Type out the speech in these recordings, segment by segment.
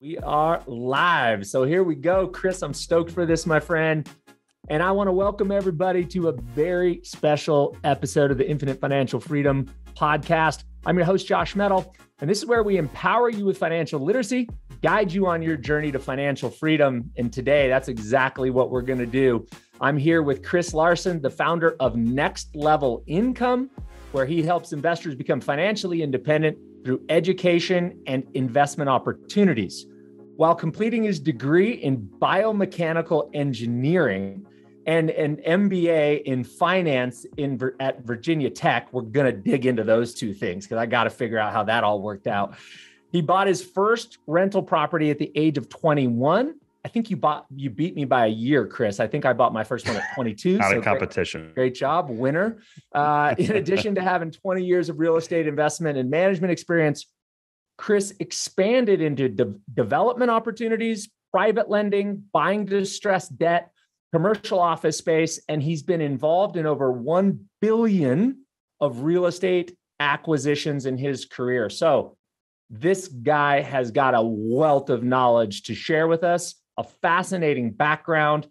We are live. So here we go. Chris, I'm stoked for this, my friend. And I want to welcome everybody to a very special episode of the Infinite Financial Freedom podcast. I'm your host, Josh Metal, and this is where we empower you with financial literacy, guide you on your journey to financial freedom. And today, that's exactly what we're going to do. I'm here with Chris Larsen, the founder of Next-Level Income, where he helps investors become financially independent through education and investment opportunities. While completing his degree in Biomechanical Engineering and an MBA in finance at Virginia Tech, we're going to dig into those two things because I got to figure out how that all worked out. He bought his first rental property at the age of 21. I think you beat me by a year, Chris. I think I bought my first one at 22. Not a competition. Great job, winner. In addition to having 20 years of real estate investment and management experience, Chris expanded into development opportunities, private lending, buying distressed debt, commercial office space, and he's been involved in over 1 billion of real estate acquisitions in his career. So this guy has got a wealth of knowledge to share with us, a fascinating background.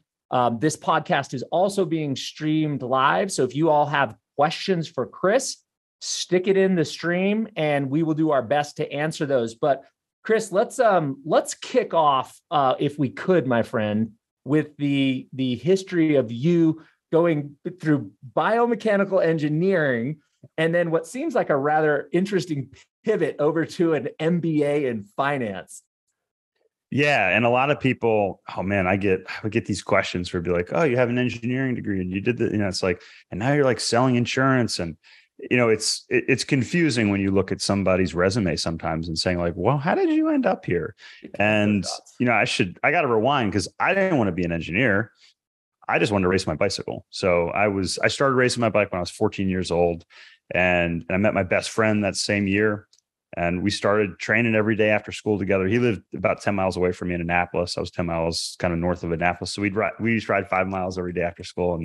This podcast is also being streamed live. So if you all have questions for Chris, stick it in the stream and we will do our best to answer those. But Chris, let's kick off, if we could, my friend, with the history of you going through biomechanical engineering and then what seems like a rather interesting pivot over to an MBA in finance. Yeah. And a lot of people, oh man, I would get these questions where it'd be like, oh, you have an engineering degree and you did the, it's like, and now you're like selling insurance. And, it's confusing when you look at somebody's resume sometimes and saying like, well, how did you end up here? And, I got to rewind because I didn't want to be an engineer. I just wanted to race my bicycle. So I started racing my bike when I was 14 years old and I met my best friend that same year. And we started training every day after school together. He lived about 10 miles away from me in Annapolis. I was 10 miles kind of north of Annapolis. So we used to ride 5 miles every day after school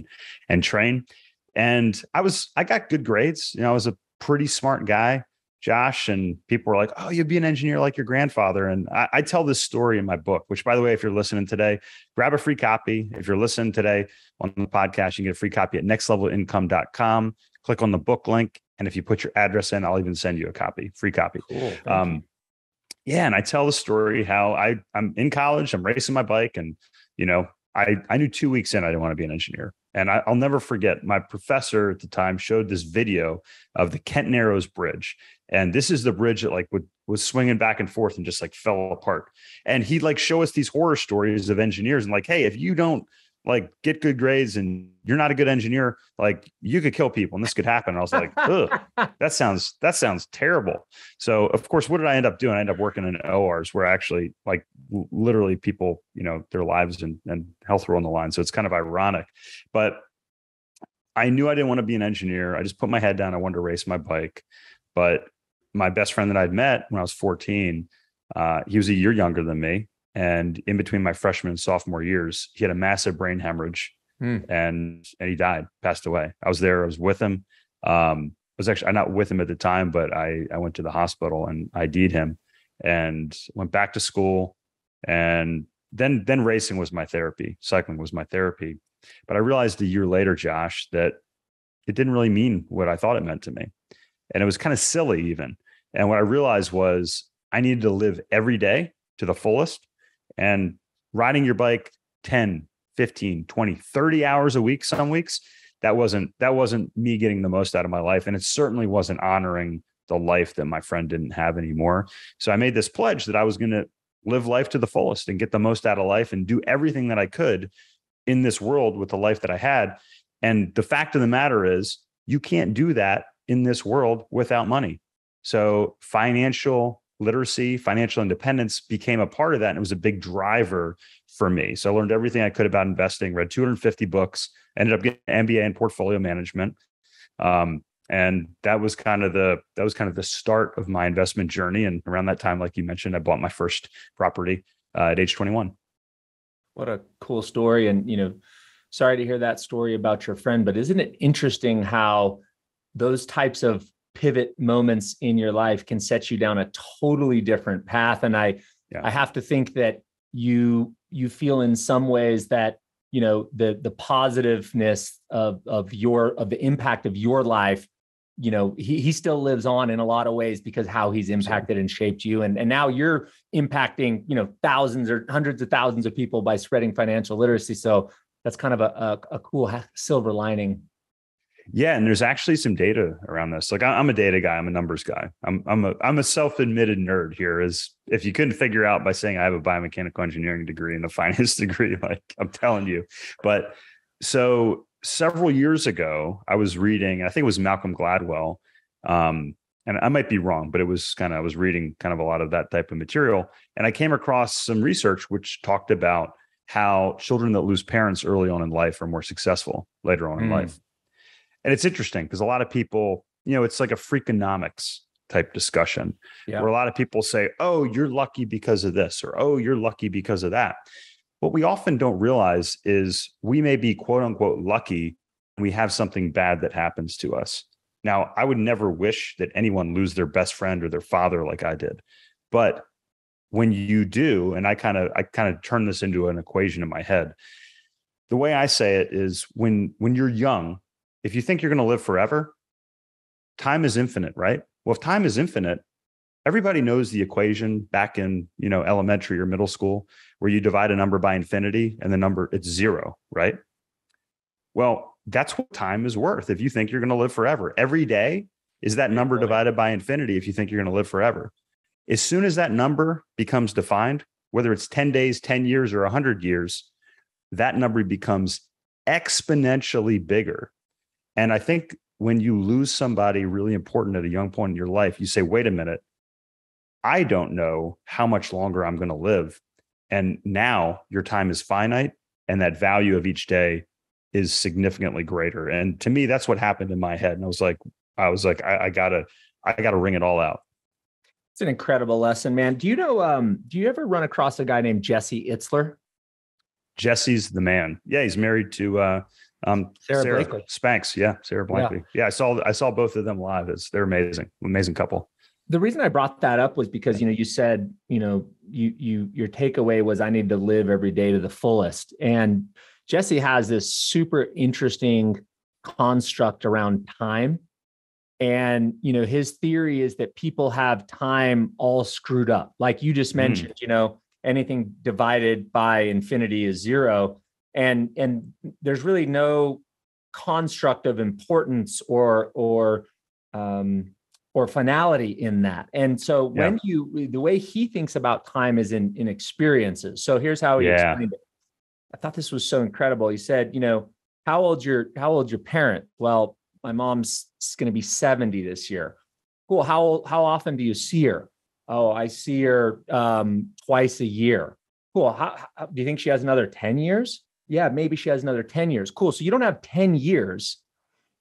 and train. And I got good grades. I was a pretty smart guy, Josh, and people were like, oh, you'd be an engineer like your grandfather. And I tell this story in my book, which by the way, if you're listening today, grab a free copy. If you're listening today on the podcast, you can get a free copy at nextlevelincome.com. Click on the book link. And if you put your address in, I'll even send you a copy, free copy. Cool. Yeah. And I tell the story how I'm in college, I'm racing my bike. And, I knew 2 weeks in, I didn't want to be an engineer. And I'll never forget, my professor at the time showed this video of the Kent Narrows Bridge. And this is the bridge that was swinging back and forth and just fell apart. And he'd show us these horror stories of engineers and hey, if you don't get good grades and you're not a good engineer, you could kill people and this could happen. And I was like, ugh, that sounds terrible. So of course, what did I end up doing? I ended up working in ORs where actually literally people, their lives and health were on the line. So it's kind of ironic, but I knew I didn't want to be an engineer. I just put my head down. I wanted to race my bike, but my best friend that I'd met when I was 14, he was a year younger than me. And in between my freshman and sophomore years, he had a massive brain hemorrhage and he died, passed away. I was there. I was with him. I was actually not with him at the time, but I went to the hospital and ID'd him and went back to school. And then racing was my therapy. Cycling was my therapy. But I realized a year later, Josh, that it didn't really mean what I thought it meant to me. And it was kind of silly even. And what I realized was I needed to live every day to the fullest. And riding your bike 10, 15, 20, 30 hours a week, some weeks, that wasn't me getting the most out of my life. And it certainly wasn't honoring the life that my friend didn't have anymore. So I made this pledge that I was going to live life to the fullest and get the most out of life and do everything that I could in this world with the life that I had. And the fact of the matter is you can't do that in this world without money. So financial literacy, financial independence became a part of that. And it was a big driver for me. So I learned everything I could about investing, read 250 books, ended up getting an MBA in portfolio management. And that was kind of the start of my investment journey. And around that time, like you mentioned, I bought my first property at age 21. What a cool story. And, sorry to hear that story about your friend, but isn't it interesting how those types of pivot moments in your life can set you down a totally different path? And I I have to think that you feel in some ways that, the positiveness of the impact of your life, he still lives on in a lot of ways because how he's impacted and shaped you. And now you're impacting, thousands or hundreds of thousands of people by spreading financial literacy. So that's kind of a cool silver lining. Yeah. And there's actually some data around this. Like I'm a data guy. I'm a numbers guy. I'm a self-admitted nerd here. As if you couldn't figure out by saying I have a biomechanical engineering degree and a finance degree, like I'm telling you. But so several years ago, I was reading, I think it was Malcolm Gladwell. And I might be wrong, but I was reading kind of a lot of that type of material. And I came across some research which talked about how children that lose parents early on in life are more successful later on in life. And it's interesting because a lot of people, it's like a Freakonomics type discussion where a lot of people say, oh, you're lucky because of this, or, oh, you're lucky because of that. What we often don't realize is we may be quote unquote lucky when we have something bad that happens to us. Now, I would never wish that anyone lose their best friend or their father like I did. But when you do, and I kind of turn this into an equation in my head, the way I say it is when you're young, if you think you're going to live forever, time is infinite, right? Well, if time is infinite, everybody knows the equation back in, elementary or middle school, where you divide a number by infinity and the number, it's zero, right? Well, that's what time is worth. If you think you're going to live forever, every day is that number divided by infinity. If you think you're going to live forever, as soon as that number becomes defined, whether it's 10 days, 10 years, or 100 years, that number becomes exponentially bigger. And I think when you lose somebody really important at a young point in your life, you say, wait a minute, I don't know how much longer I'm going to live. And now your time is finite and that value of each day is significantly greater. And to me, that's what happened in my head. And I was like, I gotta ring it all out. It's an incredible lesson, man. Do you ever run across a guy named Jesse Itzler? Jesse's the man. Yeah. He's married to, Sarah Blakely. Spanks. Yeah. Sarah Blakely. Yeah. I saw both of them live. They're amazing couple. The reason I brought that up was because, you said, your takeaway was I need to live every day to the fullest. And Jesse has this super interesting construct around time. And, his theory is that people have time all screwed up. Like you just mentioned, anything divided by infinity is zero. And there's really no construct of importance or finality in that. And so the way he thinks about time is in experiences. So here's how he explained it. I thought this was so incredible. He said, how old's your parent? Well, my mom's going to be 70 this year. Cool. How often do you see her? Oh, I see her twice a year. Cool. How do you think she has another 10 years? Yeah, maybe she has another 10 years. Cool. So you don't have 10 years.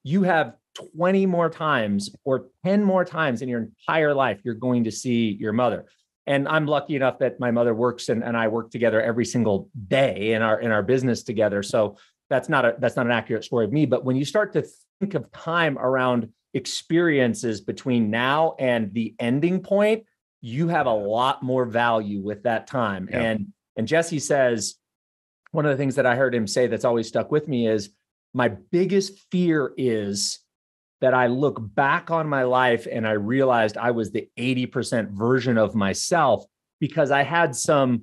You have 20 more times or 10 more times in your entire life, you're going to see your mother. And I'm lucky enough that my mother works and I work together every single day in our business together. So that's not an accurate story of me. But when you start to think of time around experiences between now and the ending point, you have a lot more value with that time. Yeah. And Jesse says, one of the things that I heard him say that's always stuck with me is my biggest fear is that I look back on my life and I realized I was the 80% version of myself because I had some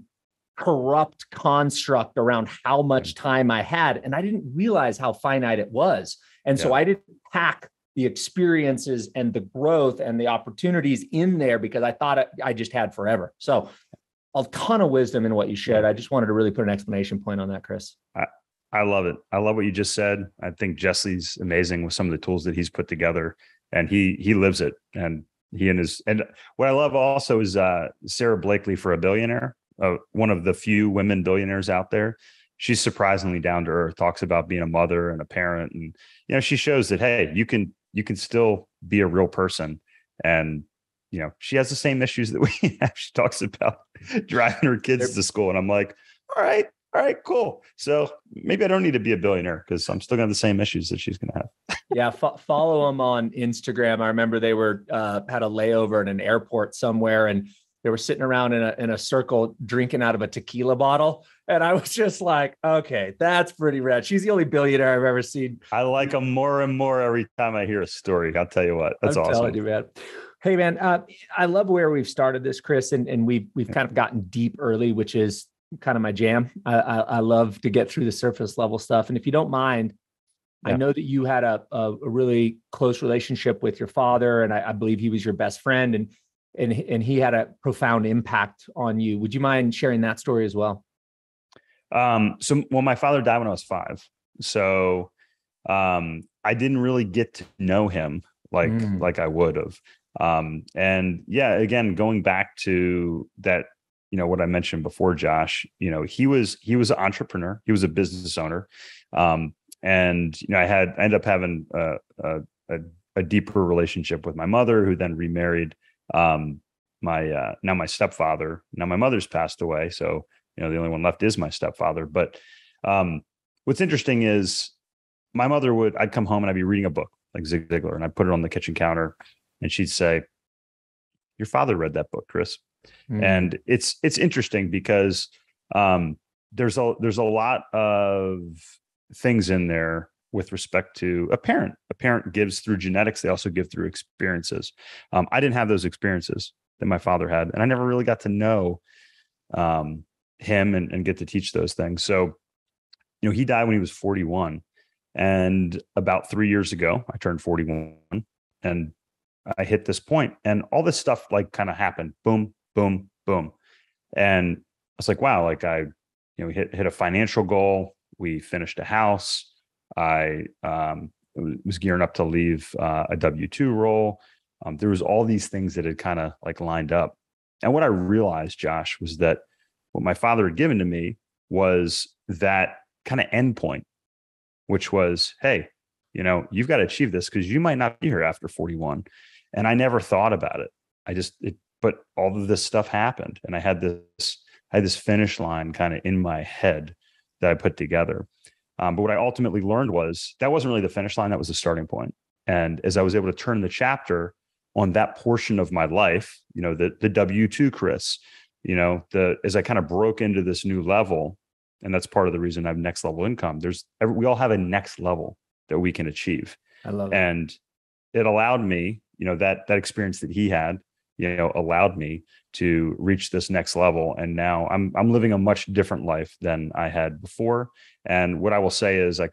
corrupt construct around how much time I had. And I didn't realize how finite it was. And so I didn't pack the experiences and the growth and the opportunities in there because I thought I just had forever. So a ton of wisdom in what you shared. I just wanted to really put an exclamation point on that, Chris. I love it. I love what you just said. I think Jesse's amazing with some of the tools that he's put together, and he lives it. And and what I love also is Sarah Blakely for a billionaire, one of the few women billionaires out there. She's surprisingly down to earth, talks about being a mother and a parent. And, she shows that, hey, you can still be a real person. And, she has the same issues that we have. She talks about driving her kids to school. And I'm like, all right, cool. So maybe I don't need to be a billionaire because I'm still going to have the same issues that she's going to have. Yeah. Follow them on Instagram. I remember they had a layover at an airport somewhere. And They were sitting around in a circle drinking out of a tequila bottle. And I was just like, okay, that's pretty rad. She's the only billionaire I've ever seen. I like them more and more every time I hear a story. I'll tell you what, that's awesome. Telling you, man. Hey, man, I love where we've started this, Chris, and we've kind of gotten deep early, which is kind of my jam. I love to get through the surface level stuff. And if you don't mind, I know that you had a really close relationship with your father, and I believe he was your best friend, and he had a profound impact on you. Would you mind sharing that story as well? My father died when I was 5. So I didn't really get to know him like I would have. Again, going back to that, what I mentioned before, Josh, he was an entrepreneur. He was a business owner. I ended up having a deeper relationship with my mother, who then remarried my stepfather. Now my mother's passed away, so the only one left is my stepfather. But what's interesting is my mother I'd come home and I'd be reading a book like Zig Ziglar, and I'd put it on the kitchen counter, and she'd say, "Your father read that book, Chris." And it's interesting because there's a lot of things in there with respect to a parent. A parent gives through genetics. They also give through experiences. I didn't have those experiences that my father had, and I never really got to know him and get to teach those things. So, he died when he was 41, and about 3 years ago, I turned 41, and I hit this point, and all this stuff kind of happened. Boom, boom, boom. And I was like, wow, I hit a financial goal. We finished a house. I was gearing up to leave a W-2 role. There was all these things that had kind of lined up. And what I realized, Josh, was that what my father had given to me was that kind of end point, which was, hey, you've got to achieve this because you might not be here after 41. And I never thought about it. But all of this stuff happened, and I had this finish line kind of in my head that I put together. But what I ultimately learned was that wasn't really the finish line. That was the starting point. And as I was able to turn the chapter on that portion of my life, the W-2 Chris, as I kind of broke into this new level, and that's part of the reason I have next level income. We all have a next level that we can achieve. I love it. And it allowed me, that experience that he had, allowed me to reach this next level. And now I'm living a much different life than I had before. And what I will say is I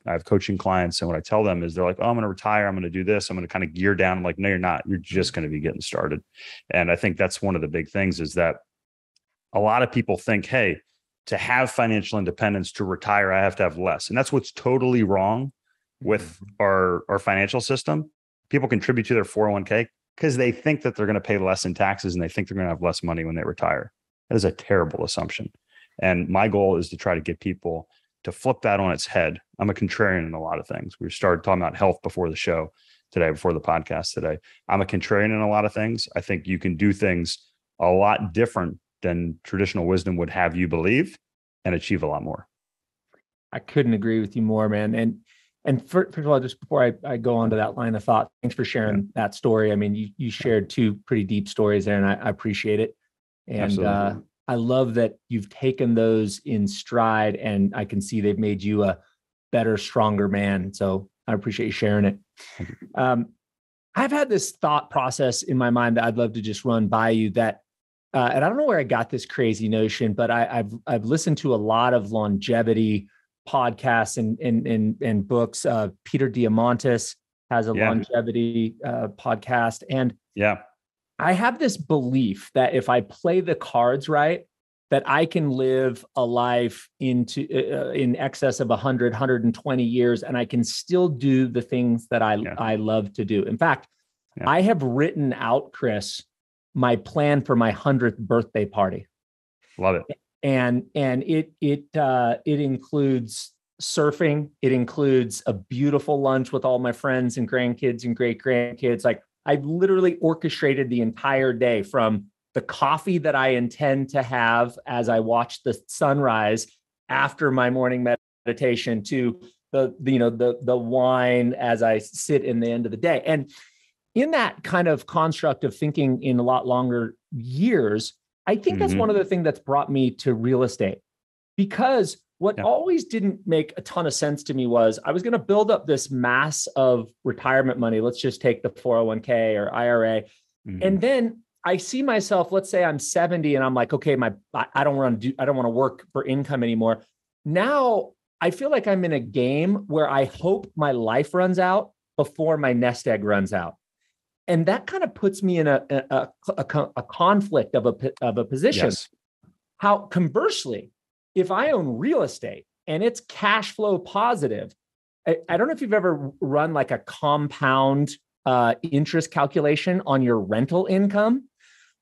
have coaching clients, and what I tell them is they're like, "Oh, I'm going to retire. I'm going to do this. I'm going to kind of gear down." I'm like, "No, you're not. You're just going to be getting started." And I think that's one of the big things is that a lot of people think, hey, to have financial independence, to retire, I have to have less. And that's what's totally wrong with our financial system. People contribute to their 401k because they think that they're going to pay less in taxes, and they think they're going to have less money when they retire. That is a terrible assumption. And my goal is to try to get people to flip that on its head. I'm a contrarian in a lot of things. We started talking about health before the show today, before the podcast today. I'm a contrarian in a lot of things. I think you can do things a lot different than traditional wisdom would have you believe, and achieve a lot more. I couldn't agree with you more, man. And first of all, just before I go on to that line of thought, thanks for sharing that story. I mean, you shared 2 pretty deep stories there, and I appreciate it. And I love that you've taken those in stride, and I can see they've made you a better, stronger man. So I appreciate you sharing it. I've had this thought process in my mind that I'd love to just run by you that, and I don't know where I got this crazy notion, but I've listened to a lot of longevity podcasts and books. Peter Diamandis has a longevity podcast, and I have this belief that if I play the cards right, that I can live a life in excess of 100, 120 years, and I can still do the things that I love to do. In fact, I have written out, Chris, my plan for my 100th birthday party. Love it. And it includes surfing. It includes a beautiful lunch with all my friends and grandkids and great grandkids. I've literally orchestrated the entire day, from the coffee that I intend to have as I watch the sunrise after my morning meditation to the wine as I sit in the end of the day. And in that kind of construct of thinking in a lot longer years, I think that's one of the things that's brought me to real estate. Because what always didn't make a ton of sense to me was I was going to build up this mass of retirement money. Let's just take the 401k or IRA. And then I see myself, let's say I'm 70 and I'm like, okay, I don't want to work for income anymore. Now I feel like I'm in a game where I hope my life runs out before my nest egg runs out. And that kind of puts me in a conflict of a position. Yes. How conversely, if I own real estate and it's cash flow positive, I don't know if you've ever run like a compound interest calculation on your rental income,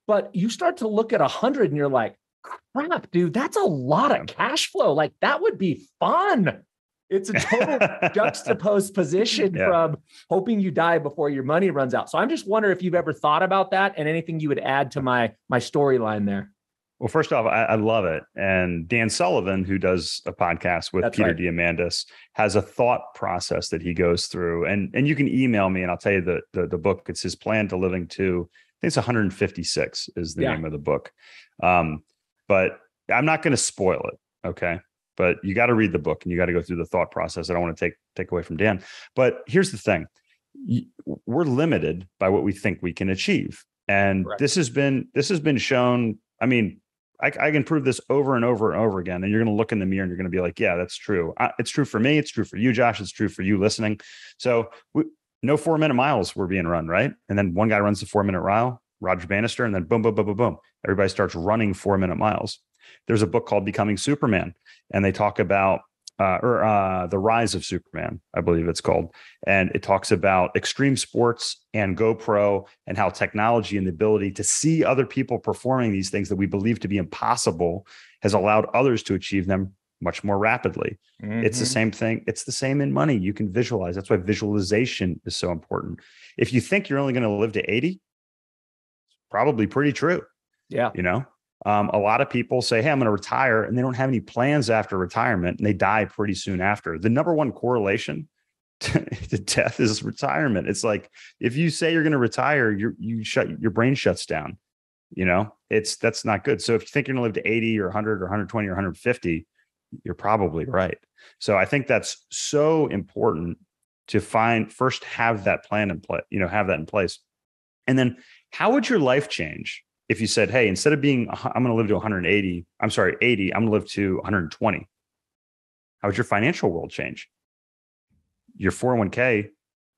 but you start to look at 100 and you're like, crap, dude, that's a lot of cash flow. Like that would be fun. It's a total juxtaposed position from hoping you die before your money runs out. So I'm just wondering if you've ever thought about that and anything you would add to my storyline there. Well, first off, I love it. And Dan Sullivan, who does a podcast with Peter Diamandis, has a thought process that he goes through. And you can email me and I'll tell you the book. It's his Plan to Living to, I think it's 156 is the name of the book. But I'm not going to spoil it. Okay. But you got to read the book and you got to go through the thought process. I don't want to take away from Dan. But here's the thing. We're limited by what we think we can achieve. And this has been shown. I mean, I can prove this over and over and over again. And you're going to look in the mirror and you're going to be like, yeah, that's true. It's true for me. It's true for you, Josh. It's true for you listening. So no 4-minute miles were being run, right? And then one guy runs the 4-minute mile, Roger Bannister, and then boom, boom, boom, boom, boom. Everybody starts running 4-minute miles. There's a book called Becoming Superman, and they talk about The Rise of Superman, I believe it's called. And it talks about extreme sports and GoPro and how technology and the ability to see other people performing these things that we believe to be impossible has allowed others to achieve them much more rapidly. It's the same thing. It's the same in money. You can visualize. That's why visualization is so important. If you think you're only going to live to 80, it's probably pretty true. Yeah. You know, a lot of people say, hey, I'm going to retire, and they don't have any plans after retirement, and they die pretty soon after. The number one correlation to death is retirement. It's like, if you say you're going to retire, your brain shuts down. You know, that's not good. So if you think you're going to live to 80 or 100 or 120 or 150, you're probably right. So I think that's so important to first have that plan in place, have that in place. And then how would your life change if you said, hey, instead of I'm going to live to 80, I'm going to live to 120. How would your financial world change? Your 401k,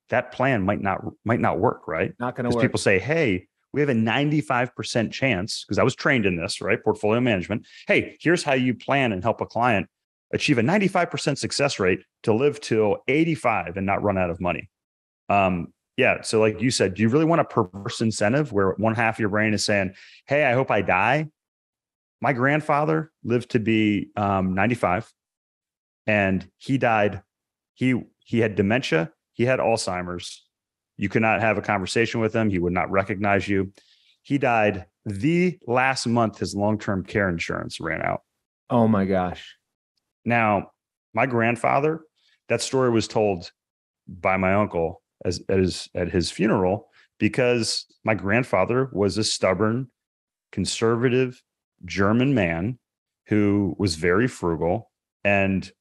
that plan might not work, right? Not going to work. Because people say, hey, we have a 95% chance, because I was trained in this, right? Portfolio management. Hey, here's how you plan and help a client achieve a 95% success rate to live till 85 and not run out of money. Yeah. So like you said, do you really want a perverse incentive where one half of your brain is saying, hey, I hope I die? My grandfather lived to be 95 and he died. He had dementia. He had Alzheimer's. You could not have a conversation with him. He would not recognize you. He died the last month his long-term care insurance ran out. Oh my gosh. Now, my grandfather, that story was told by my uncle at his funeral, because my grandfather was a stubborn, conservative German man who was very frugal. And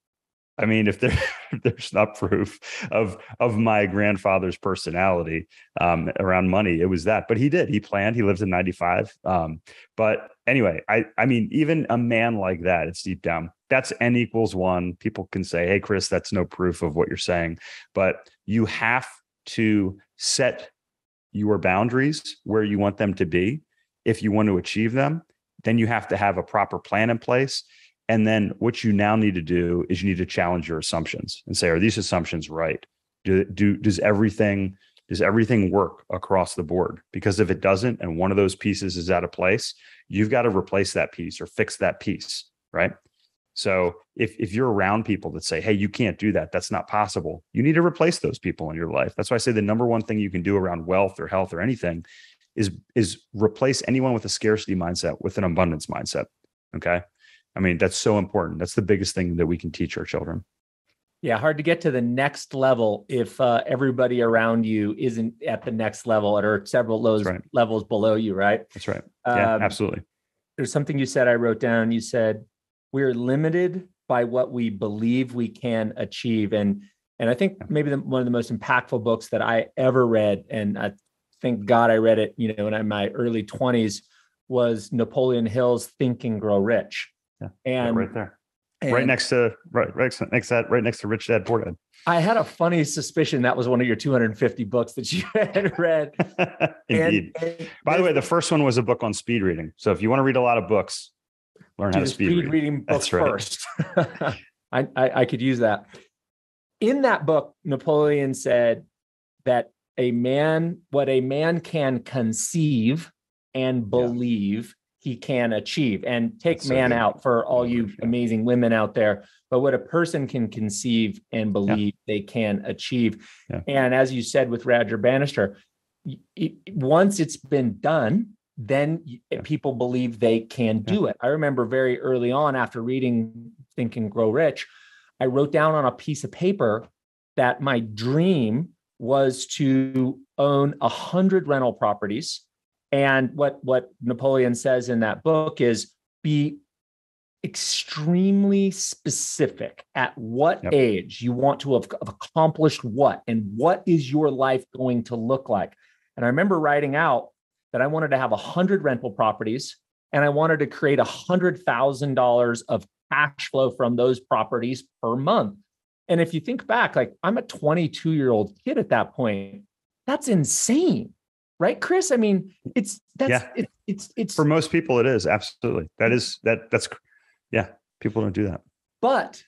I mean, if there's not proof of my grandfather's personality around money, it was that. But he planned. He lived to 95. But anyway, I mean, even a man like that, it's deep down. That's N equals 1. People can say, hey, Chris, that's no proof of what you're saying. But you have to set your boundaries where you want them to be. If you want to achieve them, then you have to have a proper plan in place. And then what you now need to do is you need to challenge your assumptions and say, are these assumptions right? Does everything work across the board? Because if it doesn't, and one of those pieces is out of place, you've got to replace that piece or fix that piece, right? So if you're around people that say, hey, you can't do that, that's not possible, you need to replace those people in your life. That's why I say the number one thing you can do around wealth or health or anything is replace anyone with a scarcity mindset with an abundance mindset. Okay. I mean, that's so important. That's the biggest thing that we can teach our children. Yeah, hard to get to the next level if everybody around you isn't at the next level or several levels below you, right? That's right. Yeah, absolutely. There's something you said I wrote down. You said, we're limited by what we believe we can achieve. And I think maybe one of the most impactful books that I ever read, and I thank God I read it, in my early 20s, was Napoleon Hill's Think and Grow Rich. Yeah, and right there. Right next to Rich Dad Poor Dad. I had a funny suspicion that was one of your 250 books that you had read. Indeed. By the way, the first one was a book on speed reading. So if you want to read a lot of books, learn how to speed reading books first. I could use that. In that book, Napoleon said that what a man can conceive and believe he can achieve, and take man out for all you amazing women out there. But what a person can conceive and believe they can achieve. Yeah. And as you said with Roger Bannister, once it's been done, then people believe they can do it. I remember very early on, after reading Think and Grow Rich, I wrote down on a piece of paper that my dream was to own 100 rental properties. And what Napoleon says in that book is, be extremely specific at what age you want to have accomplished what, and what is your life going to look like. And I remember writing out that I wanted to have 100 rental properties, and I wanted to create $100,000 of cash flow from those properties per month. And if you think back, like, I'm a 22-year-old kid at that point. That's insane. Right, Chris? I mean, it's for most people, it is. Absolutely. That's people don't do that. But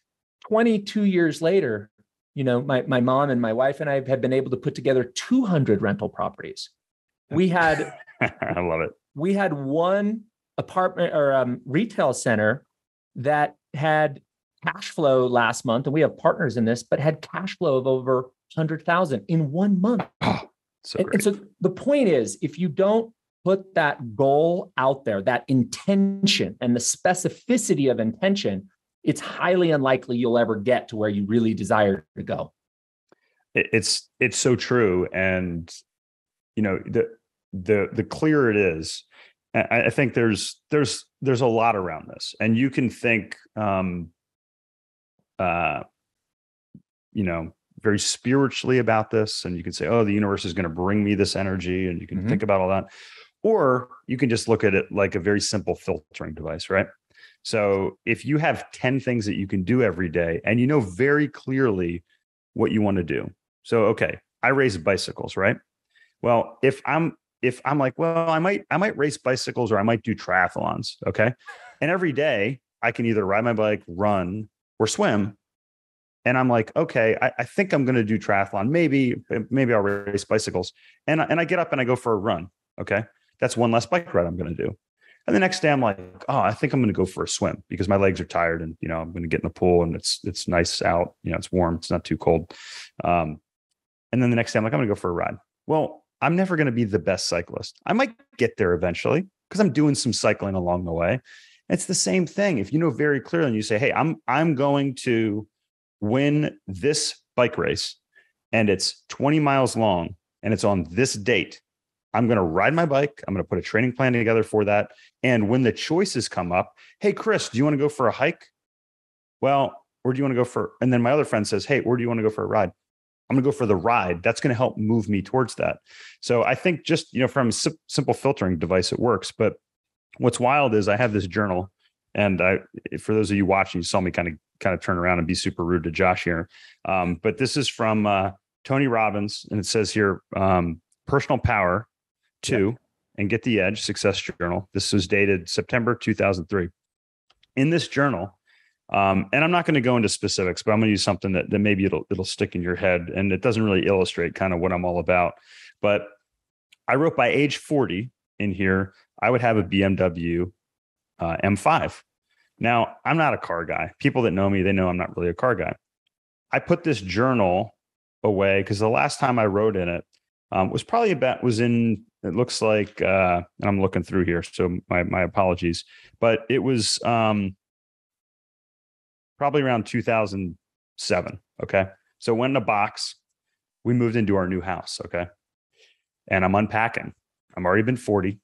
22 years later, my mom and my wife and I have been able to put together 200 rental properties. We had, I love it. We had one apartment or retail center that had cash flow last month, and we have partners in this, but had cash flow of over 100,000 in 1 month. And so the point is, if you don't put that goal out there, that intention and the specificity of intention, it's highly unlikely you'll ever get to where you really desire to go. It's so true. And, the clearer it is, I think there's a lot around this, and you can think, very spiritually about this, and you can say, oh, the universe is going to bring me this energy, and you can think about all that. Or you can just look at it like a very simple filtering device, right? So if you have 10 things that you can do every day, and you know very clearly what you want to do. So, okay, I race bicycles, right? Well, if I'm like, well, I might race bicycles, or I might do triathlons, okay? And every day I can either ride my bike, run, or swim. And I'm like, okay, I think I'm going to do triathlon. Maybe I'll race bicycles. And I get up and I go for a run. Okay. That's one less bike ride I'm going to do. And the next day I'm like, oh, I think I'm going to go for a swim because my legs are tired, and, I'm going to get in the pool, and it's nice out. It's warm. It's not too cold. And then the next day I'm like, I'm going to go for a ride. Well, I'm never going to be the best cyclist. I might get there eventually because I'm doing some cycling along the way. It's the same thing. If you know very clearly and you say, hey, I'm going to win this bike race, and it's 20 miles long, and it's on this date, I'm going to ride my bike. I'm going to put a training plan together for that. And when the choices come up, hey, Chris, do you want to go for a hike? Well, where do you want to go for? And then my other friend says, hey, where do you want to go for a ride? I'm going to go for the ride. That's going to help move me towards that. So I think just, from a simple filtering device, it works. But what's wild is I have this journal, and for those of you watching, you saw me kind of turn around and be super rude to Josh here. But this is from Tony Robbins, and it says here, Personal Power 2 and Get the Edge Success Journal. This was dated September 2003. In this journal, and I'm not going to go into specifics, but I'm going to use something that maybe it'll stick in your head, and it doesn't really illustrate kind of what I'm all about. But I wrote by age 40 in here, I would have a BMW M5. Now, I'm not a car guy. People that know me, they know I'm not really a car guy. I put this journal away because the last time I wrote in it it looks like, and I'm looking through here, so my apologies, but it was probably around 2000, 7. Okay. So went in a box. We moved into our new house. Okay. And I'm unpacking. I'm already been 40.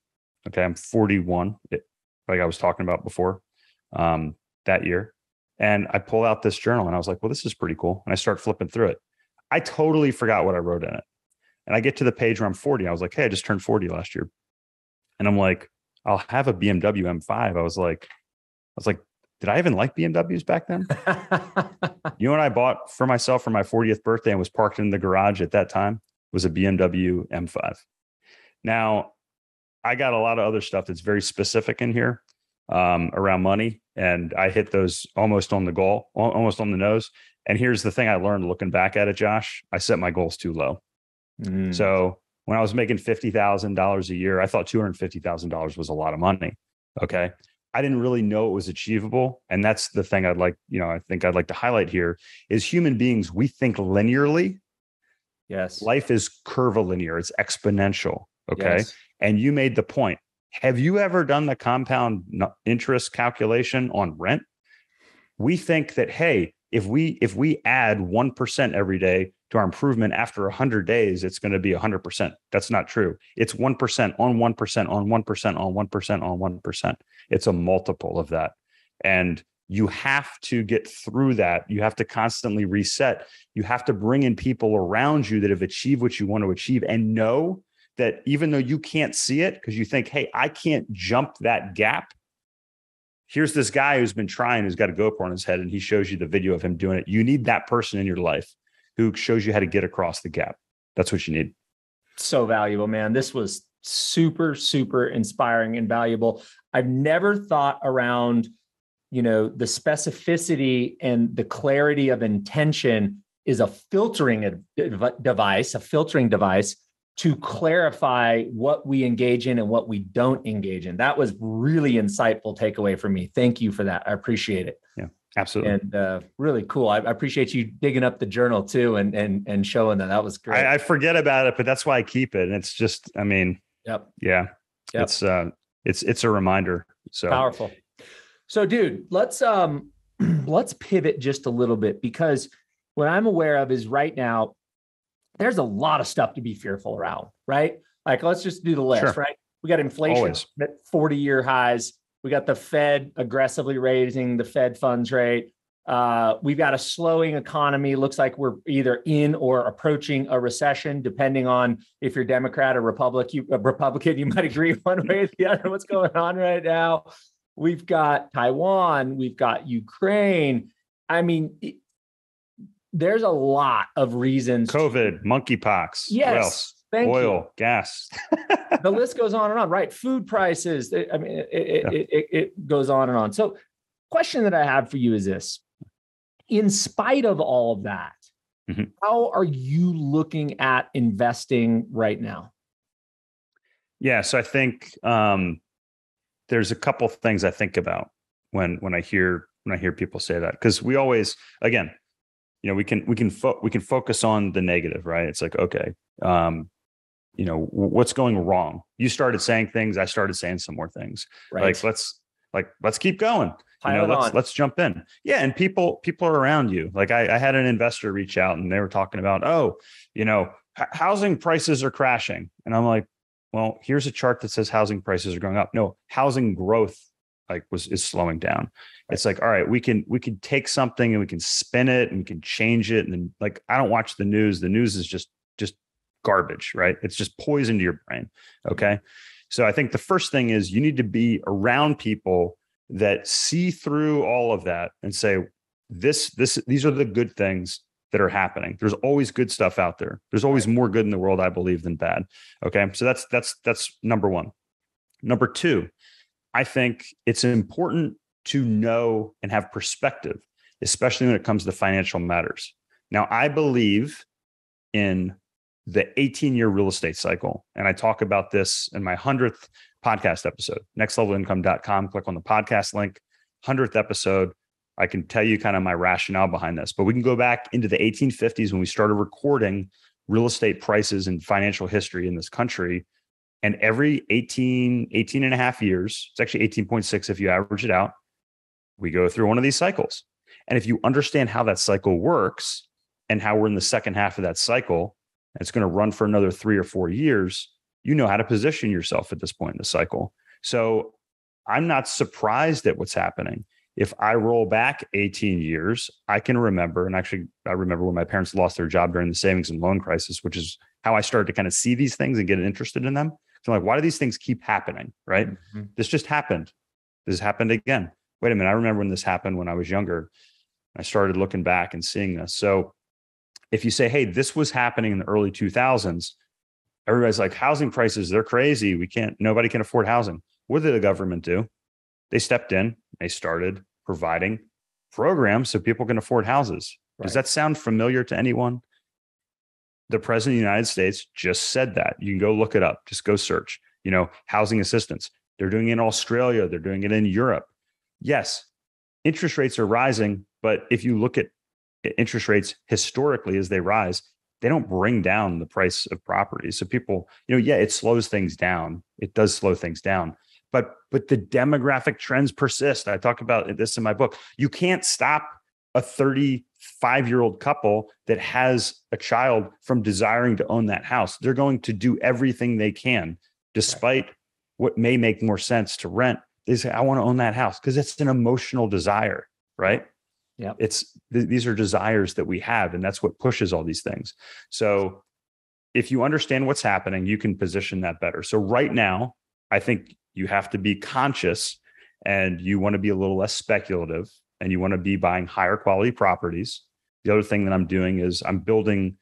Okay. I'm 41, like I was talking about before, that year. And I pull out this journal and I was like, well, this is pretty cool. And I start flipping through it. I totally forgot what I wrote in it. And I get to the page where I'm 40. I was like, hey, I just turned 40 last year. And I'm like, I'll have a BMW M5. I was like, did I even like BMWs back then? You know what I bought for myself for my 40th birthday and was parked in the garage at that time was a BMW M5. Now, I got a lot of other stuff that's very specific in here around money. And I hit those almost on the goal, almost on the nose. And here's the thing I learned looking back at it, Josh. I set my goals too low. So when I was making $50,000 a year, I thought $250,000 was a lot of money. Okay. I didn't really know it was achievable. And that's the thing I think I'd like to highlight here is human beings, we think linearly. Yes. Life is curvilinear. It's exponential. Okay. Yes. And you made the point. Have you ever done the compound interest calculation on rent? We think that, hey, if we add 1% every day to our improvement after 100 days, it's going to be 100%. That's not true. It's 1% on 1% on 1% on 1% on 1%. It's a multiple of that. And you have to get through that. You have to constantly reset. You have to bring in people around you that have achieved what you want to achieve and know that even though you can't see it because you think, hey, I can't jump that gap. Here's this guy who's been trying, who's got a GoPro on his head, and he shows you the video of him doing it. You need that person in your life who shows you how to get across the gap. That's what you need. So valuable, man. This was super, super inspiring and valuable. I've never thought around, the specificity and the clarity of intention is a filtering device to clarify what we engage in and what we don't engage in. That was really insightful takeaway for me. Thank you for that. I appreciate it. Yeah, absolutely. And really cool. I appreciate you digging up the journal too and showing that. That was great. I forget about it, but that's why I keep it. And it's just, yep. Yeah, yep. It's a reminder. So powerful. So dude, let's pivot just a little bit because what I'm aware of is right now, there's a lot of stuff to be fearful around, right? Like, let's just do the list, Sure. right? We got inflation at 40-year highs. We got the Fed aggressively raising the Fed funds rate. We've got a slowing economy. Looks like we're either in or approaching a recession, depending on if you're Democrat or Republican. You might agree one way or the other what's going on right now. We've got Taiwan. We've got Ukraine. There's a lot of reasons. COVID, monkeypox. Yes. Oil, gas. The list goes on and on, right? Food prices. It goes on and on. So question that I have for you is this. In spite of all of that, how are you looking at investing right now? Yeah. So I think there's a couple of things I think about when I hear people say that, because we always, again, we can focus on the negative, right? It's like, okay, what's going wrong? You started saying things, I started saying some more things. Right. Let's keep going. Let's jump in. Yeah. And people are around you. Like I had an investor reach out and they were talking about, housing prices are crashing. And I'm like, well, here's a chart that says housing prices are going up. No, housing growth is slowing down. It's like, all right, we can take something and we can spin it and we can change it. And then I don't watch the news. The news is just garbage, right? It's just poison to your brain. Okay. So I think the first thing is you need to be around people that see through all of that and say, these are the good things that are happening. There's always good stuff out there. There's always more good in the world, I believe, than bad. Okay. So that's number one. Number two, I think it's important to know and have perspective, especially when it comes to financial matters. Now, I believe in the 18-year real estate cycle. And I talk about this in my 100th podcast episode, nextlevelincome.com. Click on the podcast link, 100th episode. I can tell you kind of my rationale behind this, but we can go back into the 1850s when we started recording real estate prices and financial history in this country. And every 18 and a half years, it's actually 18.6 if you average it out, we go through one of these cycles. And if you understand how that cycle works and how we're in the second half of that cycle, and it's going to run for another 3 or 4 years, you know how to position yourself at this point in the cycle. So I'm not surprised at what's happening. If I roll back 18 years, I can remember, and actually I remember when my parents lost their job during the savings and loan crisis, which is how I started to kind of see these things and get interested in them. So I'm like, why do these things keep happening? Right? Mm-hmm. This just happened. This happened again. Wait a minute. I remember when this happened when I was younger. I started looking back and seeing this. So if you say, hey, this was happening in the early 2000s, everybody's like, housing prices, they're crazy. Nobody can afford housing. What did the government do? They stepped in. They started providing programs so people can afford houses. Right. Does that sound familiar to anyone? The president of the United States just said that. You can go look it up. Just go search, housing assistance. They're doing it in Australia. They're doing it in Europe. Yes, interest rates are rising, but if you look at interest rates historically as they rise, they don't bring down the price of property. So people, it slows things down. It does slow things down. But the demographic trends persist. I talk about this in my book. You can't stop a 35-year-old couple that has a child from desiring to own that house. They're going to do everything they can, despite what may make more sense to rent. They say, I want to own that house because it's an emotional desire, right? Yeah. These are desires that we have, and that's what pushes all these things. So if you understand what's happening, you can position that better. So right now, I think you have to be conscious, and you want to be a little less speculative, and you want to be buying higher quality properties. The other thing that I'm doing is I'm building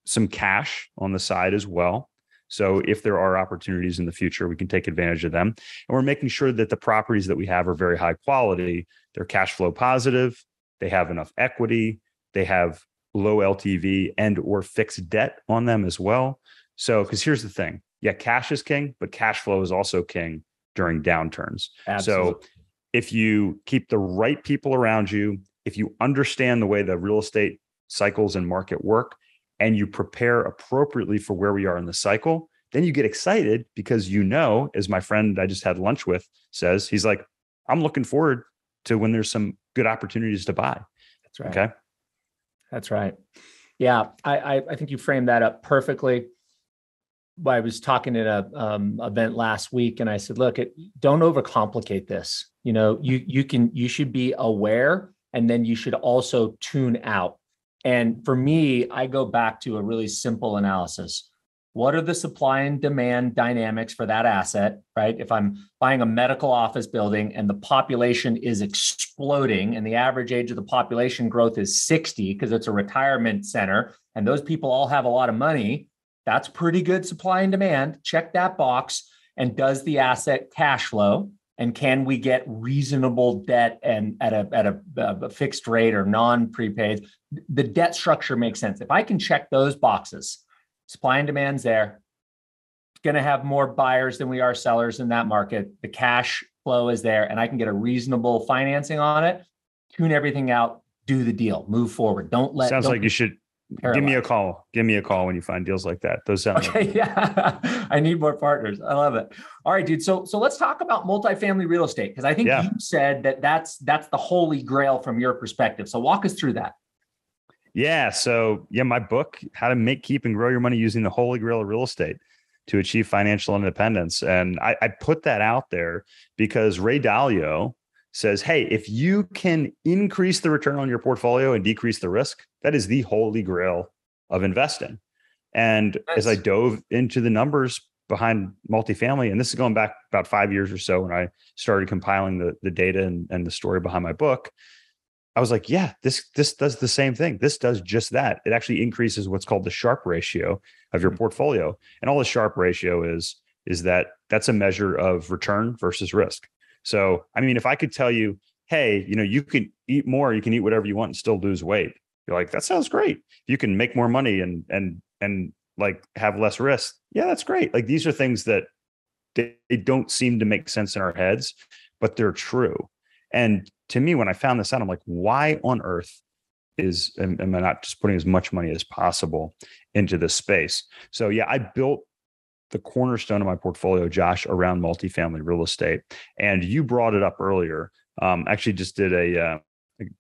some cash on the side as well. So if there are opportunities in the future, we can take advantage of them. And we're making sure that the properties that we have are very high quality. They're cash flow positive. They have enough equity. They have low LTV and or fixed debt on them as well. So, because here's the thing. Yeah, cash is king, but cash flow is also king during downturns. Absolutely. So if you keep the right people around you, if you understand the way the real estate cycles and market work, and you prepare appropriately for where we are in the cycle, then you get excited because as my friend I just had lunch with says, he's like, I'm looking forward to when there's some good opportunities to buy. That's right. Okay. That's right. Yeah. I think you framed that up perfectly. I was talking at a event last week, and I said, look, don't overcomplicate this. You should be aware, and then you should also tune out. And for me, I go back to a really simple analysis. What are the supply and demand dynamics for that asset, right? If I'm buying a medical office building and the population is exploding and the average age of the population growth is 60 because it's a retirement center and those people all have a lot of money, that's pretty good supply and demand. Check that box. And does the asset cash flow? And can we get reasonable debt and at a fixed rate or non-prepaid? The debt structure makes sense. If I can check those boxes, supply and demand's there, going to have more buyers than we are sellers in that market. The cash flow is there, and I can get a reasonable financing on it. Tune everything out, do the deal, move forward. Sounds like you should. Paralyzed. Give me a call when you find deals like that. Those sound okay. Yeah. I need more partners. I love it. All right, dude. So let's talk about multifamily real estate, because I think you said that's the holy grail from your perspective. So walk us through that. Yeah. So my book, How to Make, Keep, and Grow Your Money Using the Holy Grail of Real Estate to Achieve Financial Independence. And I put that out there because Ray Dalio says, hey, if you can increase the return on your portfolio and decrease the risk, that is the holy grail of investing. And as I dove into the numbers behind multifamily, and this is going back about 5 years or so when I started compiling the data and the story behind my book, I was like, yeah, this does the same thing. This does just that. It actually increases what's called the Sharpe ratio of your portfolio. And all the Sharpe ratio is that's a measure of return versus risk. So, I mean, if I could tell you, hey, you can eat more, you can eat whatever you want and still lose weight. You're like, that sounds great. You can make more money and like have less risk. Yeah, that's great. Like, these are things that they don't seem to make sense in our heads, but they're true. And to me, when I found this out, I'm like, why on earth am I not just putting as much money as possible into this space? So yeah, I built the cornerstone of my portfolio, Josh, around multifamily real estate. And you brought it up earlier. Actually just did a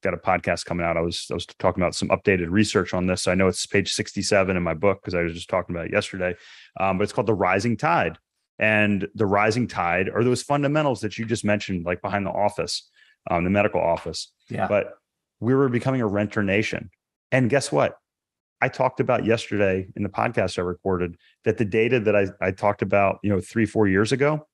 got a podcast coming out. I was talking about some updated research on this. So I know it's page 67 in my book because I was just talking about it yesterday. But it's called The Rising Tide. And the rising tide are those fundamentals that you just mentioned, like behind the office, the medical office. Yeah. But we were becoming a renter nation. And guess what? I talked about yesterday in the podcast I recorded that the data that I talked about, 3-4 years ago,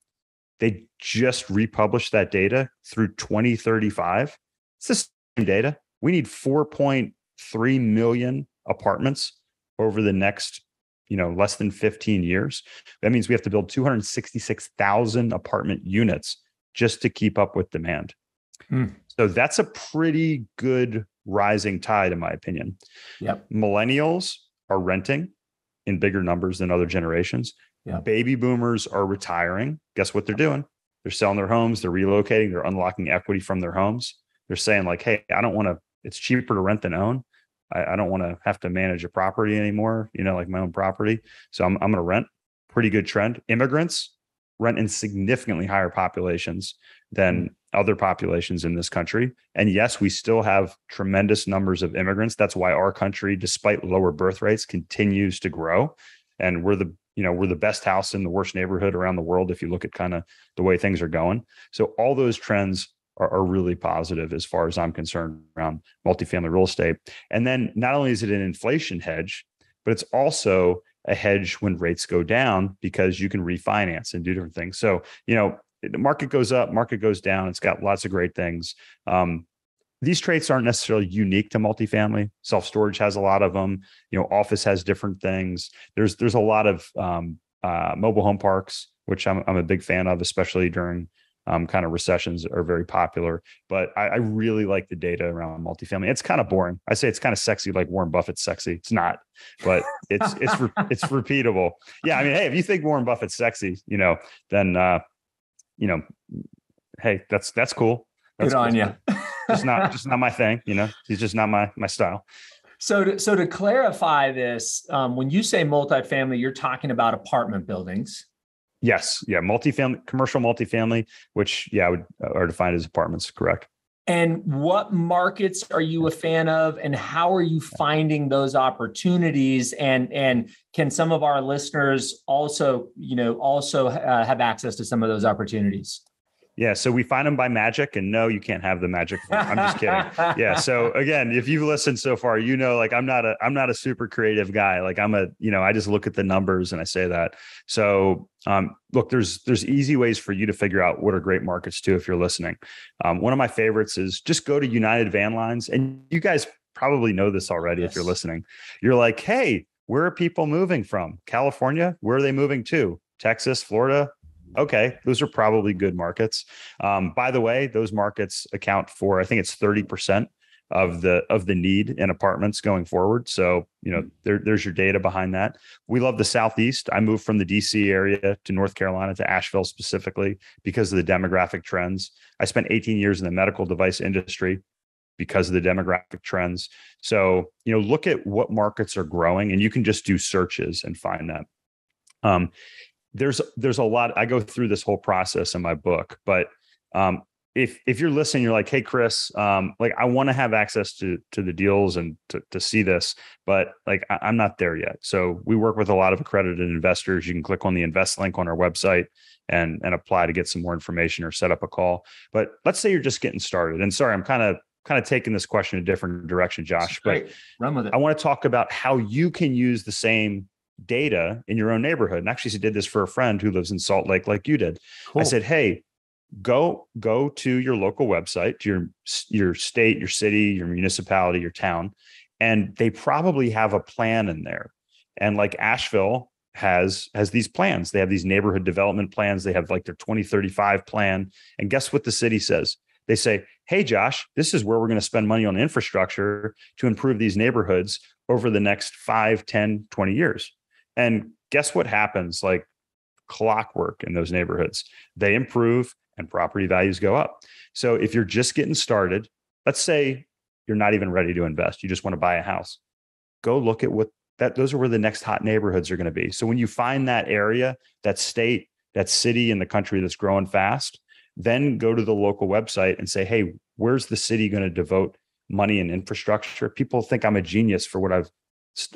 they just republished that data through 2035. It's the same data. We need 4.3 million apartments over the next, less than 15 years. That means we have to build 266,000 apartment units just to keep up with demand. So that's a pretty good rising tide, in my opinion. Yep. Millennials are renting in bigger numbers than other generations. Yep. Baby boomers are retiring. Guess what they're doing? They're selling their homes. They're relocating. They're unlocking equity from their homes. They're saying like, hey, I don't want to, it's cheaper to rent than own. I don't want to have to manage a property anymore, like my own property. So I'm going to rent. Pretty good trend. Immigrants rent in significantly higher populations than other populations in this country. And yes, we still have tremendous numbers of immigrants. That's why our country, despite lower birth rates, continues to grow. And we're the best house in the worst neighborhood around the world if you look at kind of the way things are going. So all those trends are really positive as far as I'm concerned around multifamily real estate. And then not only is it an inflation hedge, but it's also a hedge when rates go down because you can refinance and do different things. So, the market goes up, market goes down. It's got lots of great things. These traits aren't necessarily unique to multifamily. Self-storage has a lot of them. Office has different things. There's a lot of mobile home parks, which I'm a big fan of, especially during kind of recessions are very popular. But I really like the data around multifamily. It's kind of boring. I say it's kind of sexy, like Warren Buffett's sexy. It's not, but it's repeatable. Yeah, I mean, hey, if you think Warren Buffett's sexy, then hey, that's cool. That's good on you. just not my thing. He's just not my style. So to clarify this, when you say multifamily, you're talking about apartment buildings. Yes. Yeah. Multifamily, commercial multifamily, which are defined as apartments. Correct. And what markets are you a fan of, and how are you finding those opportunities? And can some of our listeners also have access to some of those opportunities? Yeah. So we find them by magic, and no, you can't have the magic. I'm just kidding. Yeah. So again, if you've listened so far, like I'm not a super creative guy. Like I just look at the numbers and I say that. So look, there's easy ways for you to figure out what are great markets too, if you're listening. One of my favorites is just go to United Van Lines, and you guys probably know this already. Yes. If you're listening, you're like, hey, where are people moving from? California? Where are they moving to? Texas, Florida? Okay, those are probably good markets. By the way, those markets account for, I think it's 30% of the need in apartments going forward. So, there's your data behind that. We love the Southeast. I moved from the DC area to North Carolina, to Asheville specifically, because of the demographic trends. I spent 18 years in the medical device industry because of the demographic trends. So, look at what markets are growing, and you can just do searches and find that. There's a lot. I go through this whole process in my book, but if you're listening, you're like, hey, Chris, like I want to have access to the deals and to see this, but like I'm not there yet. So we work with a lot of accredited investors. You can click on the invest link on our website and apply to get some more information or set up a call. But let's say you're just getting started. And sorry, I'm kind of taking this question a different direction, Josh, but run with it. I want to talk about how you can use the same data in your own neighborhood. And actually, I did this for a friend who lives in Salt Lake, like you did. Cool. I said, hey, go to your local website, to your state, your city, your municipality, your town, and they probably have a plan in there. And like Asheville has these plans. They have these neighborhood development plans. They have like their 2035 plan. And guess what the city says? They say, hey, Josh, this is where we're going to spend money on infrastructure to improve these neighborhoods over the next 5, 10, 20 years. And guess what happens? Like clockwork in those neighborhoods, they improve and property values go up. So if you're just getting started, let's say you're not even ready to invest, you just want to buy a house, go look at those are where the next hot neighborhoods are going to be. So when you find that area, that state, that city in the country that's growing fast, then go to the local website and say, hey, where's the city going to devote money and infrastructure? People think I'm a genius for what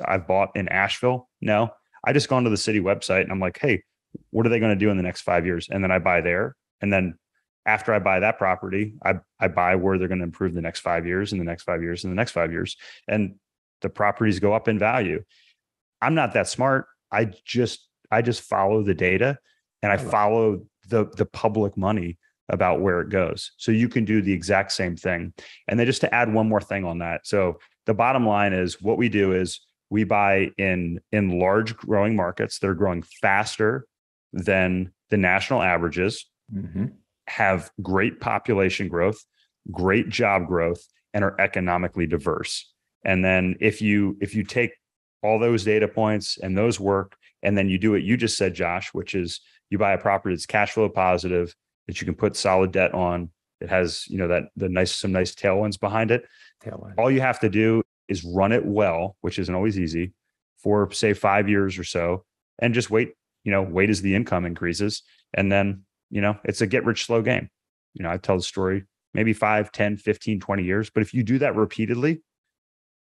I've bought in Asheville. No, I just go onto the city website and I'm like, hey, what are they going to do in the next 5 years? And then I buy there. And then after I buy that property, I buy where they're going to improve the next 5 years and the next 5 years and the next 5 years. And the properties go up in value. I'm not that smart. I just follow the data and I follow the public money about where it goes. So you can do the exact same thing. And then just to add one more thing on that. So the bottom line is what we do is we buy in large growing markets that are growing faster than the national averages, have great population growth, great job growth, and are economically diverse. And then if you take all those data points and those work, and then you do what you just said, Josh, which is you buy a property that's cash flow positive, that you can put solid debt on, it has, some nice tailwinds behind it. All you have to do is run it well, which isn't always easy, for say 5 years or so, and just wait as the income increases. And then, it's a get rich slow game. I tell the story, maybe 5, 10, 15, 20 years. But if you do that repeatedly,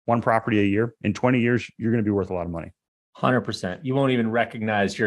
one property a year, in 20 years, you're going to be worth a lot of money. 100%. You won't even recognize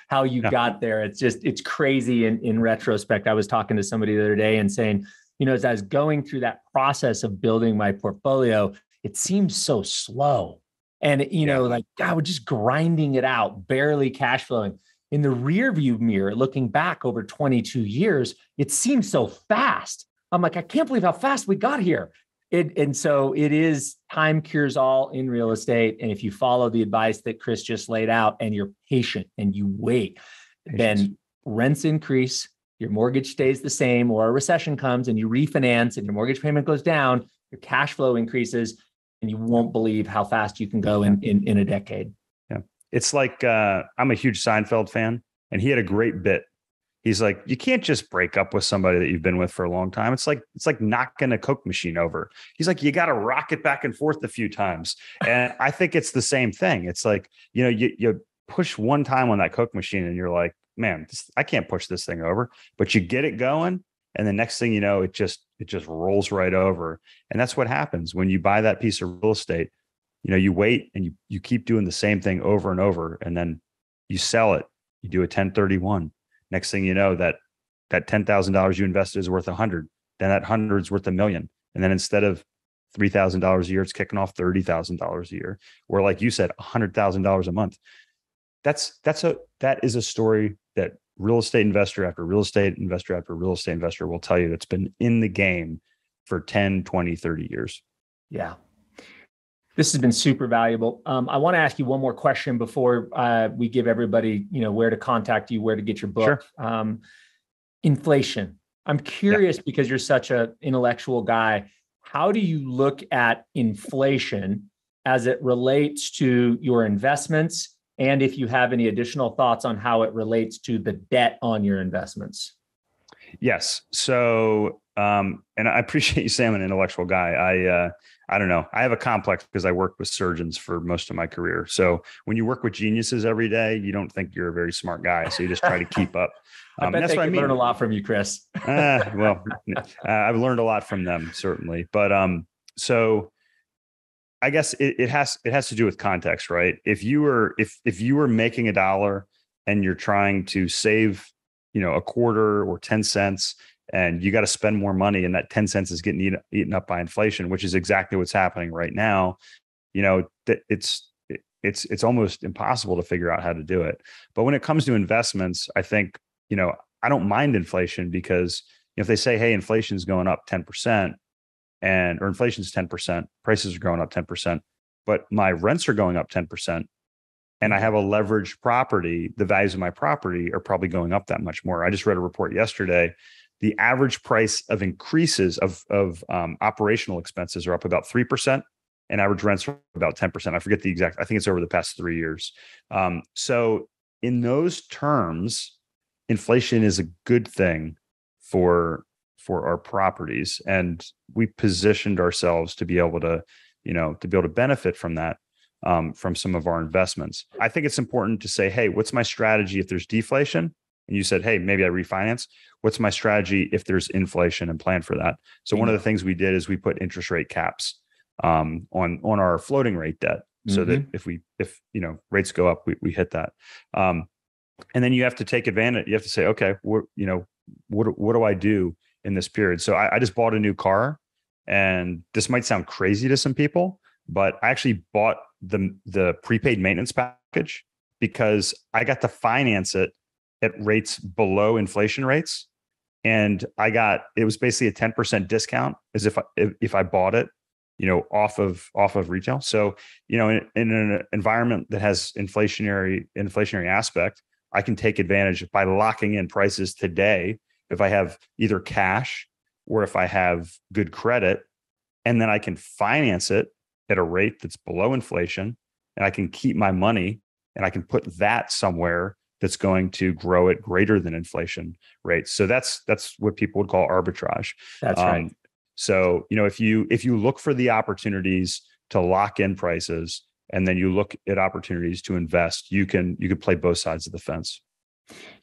how you got there. It's crazy in retrospect. I was talking to somebody the other day and saying, as I was going through that process of building my portfolio, it seemed so slow. And, like I was just grinding it out, barely cash flowing. In the rear view mirror, looking back over 22 years, it seems so fast. I'm like, I can't believe how fast we got here. And so it is time cures all in real estate. And if you follow the advice that Chris just laid out and you're patient and you wait, then rents increase, your mortgage stays the same, or a recession comes and you refinance and your mortgage payment goes down, your cash flow increases, and you won't believe how fast you can go in a decade. Yeah. It's like, I'm a huge Seinfeld fan, and he had a great bit. He's like, you can't just break up with somebody that you've been with for a long time. It's like knocking a Coke machine over. He's like, you got to rock it back and forth a few times. And I think it's the same thing. It's like, you push one time on that Coke machine and you're like, man, I can't push this thing over, but you get it going. And the next thing you know, it just rolls right over. And that's what happens when you buy that piece of real estate. You wait and you keep doing the same thing over and over. And then you sell it, you do a 1031. Next thing you know, that $10,000 you invested is worth 100. Then that 100 is worth $1 million. And then instead of $3,000 a year, it's kicking off $30,000 a year. Or like you said, $100,000 a month. That is a story that real estate investor after real estate investor after real estate investor will tell you that's been in the game for 10, 20, 30 years. Yeah. This has been super valuable. I want to ask you one more question before we give everybody, where to contact you, where to get your book. Sure. Inflation. I'm curious because you're such an intellectual guy. How do you look at inflation as it relates to your investments? And if you have any additional thoughts on how it relates to the debt on your investments? Yes. So, and I appreciate you saying I'm an intellectual guy. I don't know. I have a complex because I worked with surgeons for most of my career. So when you work with geniuses every day, you don't think you're a very smart guy. So you just try to keep up. I bet that's they learn a lot from you, Chris. I've learned a lot from them, certainly. But so I guess it has to do with context, right? If you were making $1 and you're trying to save, a quarter or 10 cents, and you got to spend more money, and that 10 cents is getting eaten up by inflation, which is exactly what's happening right now. That it's almost impossible to figure out how to do it. But when it comes to investments, I think, I don't mind inflation because if they say, hey, inflation is going up 10%, or inflation is 10%, prices are going up 10%, but my rents are going up 10%. And I have a leveraged property, the values of my property are probably going up that much more. I just read a report yesterday. The average price of increases of operational expenses are up about 3%, and average rents are about 10%. I forget the exact, I think it's over the past 3 years. So in those terms, inflation is a good thing for our properties. And we positioned ourselves to be able to benefit from that. From some of our investments. I think it's important to say, hey, what's my strategy if there's deflation? and you said, hey, maybe I refinance. What's my strategy if there's inflation, and plan for that? So one of the things we did is we put interest rate caps on our floating rate debt, so that if rates go up, we hit that. And then you have to take advantage. You have to say, okay, what do I do in this period? So I just bought a new car, and this might sound crazy to some people, but I actually bought the prepaid maintenance package because I got to finance it at rates below inflation rates. And it was basically a 10% discount as if I bought it, off of retail. So, in an environment that has inflationary aspect, I can take advantage by locking in prices today if I have either cash or if I have good credit, and then I can finance it at a rate that's below inflation, and I can keep my money and I can put that somewhere that's going to grow at greater than inflation rates. So that's what people would call arbitrage. That's right. So, if you look for the opportunities to lock in prices, and then you look at opportunities to invest, you can play both sides of the fence.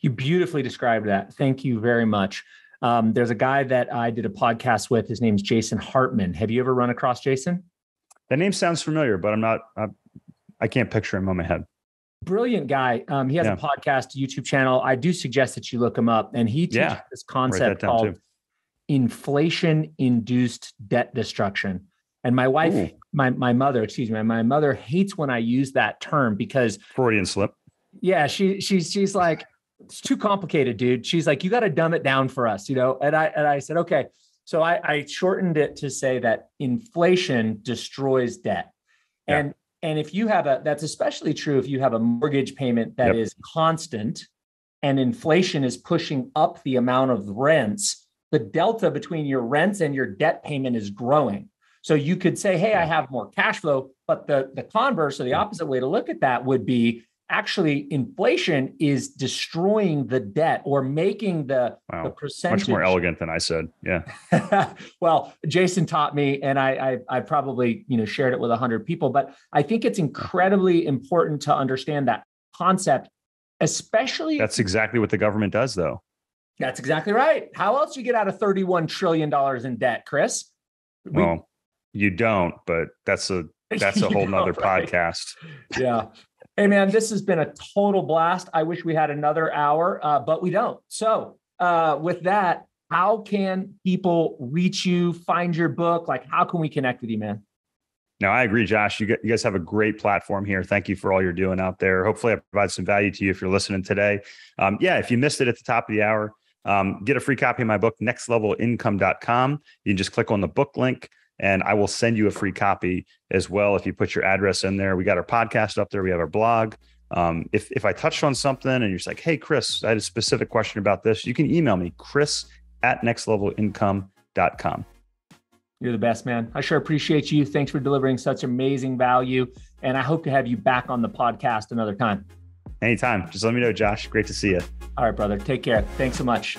You beautifully described that. Thank you very much. There's a guy that I did a podcast with. His name's Jason Hartman. Have you ever run across Jason? That name sounds familiar, but I can't picture him on my head. Brilliant guy. He has a podcast, YouTube channel. I do suggest that you look him up. And he teaches this concept called inflation-induced debt destruction. And my wife, my mother hates when I use that term because Freudian slip. Yeah, she's like, it's too complicated, dude. She's like, you got to dumb it down for us, And I said, okay. So I shortened it to say that inflation destroys debt. And if you have that's especially true if you have a mortgage payment that is constant and inflation is pushing up the amount of rents, the delta between your rents and your debt payment is growing. So you could say, hey, I have more cash flow, but the converse or the opposite way to look at that would be actually inflation is destroying the debt or making the percentage. Much more elegant than I said. Yeah. Well, Jason taught me, and I probably, shared it with 100 people, but I think it's incredibly important to understand that concept, especially. That's exactly what the government does, though. That's exactly right. How else do you get out of $31 trillion in debt, Chris? Well, you don't, but that's a whole nother podcast. Yeah. Hey, man, this has been a total blast. I wish we had another hour, but we don't. So with that, how can people reach you, find your book? Like, how can we connect with you, man? No, I agree, Josh. You guys have a great platform here. Thank you for all you're doing out there. Hopefully I provide some value to you if you're listening today. If you missed it at the top of the hour, get a free copy of my book, nextlevelincome.com. You can just click on the book link, and I will send you a free copy as well if you put your address in there. We got our podcast up there. We have our blog. If I touched on something and you're just like, hey, Chris, I had a specific question about this, you can email me, chris@nextlevelincome.com. You're the best, man. I sure appreciate you. Thanks for delivering such amazing value. And I hope to have you back on the podcast another time. Anytime. Just let me know, Josh. Great to see you. All right, brother. Take care. Thanks so much.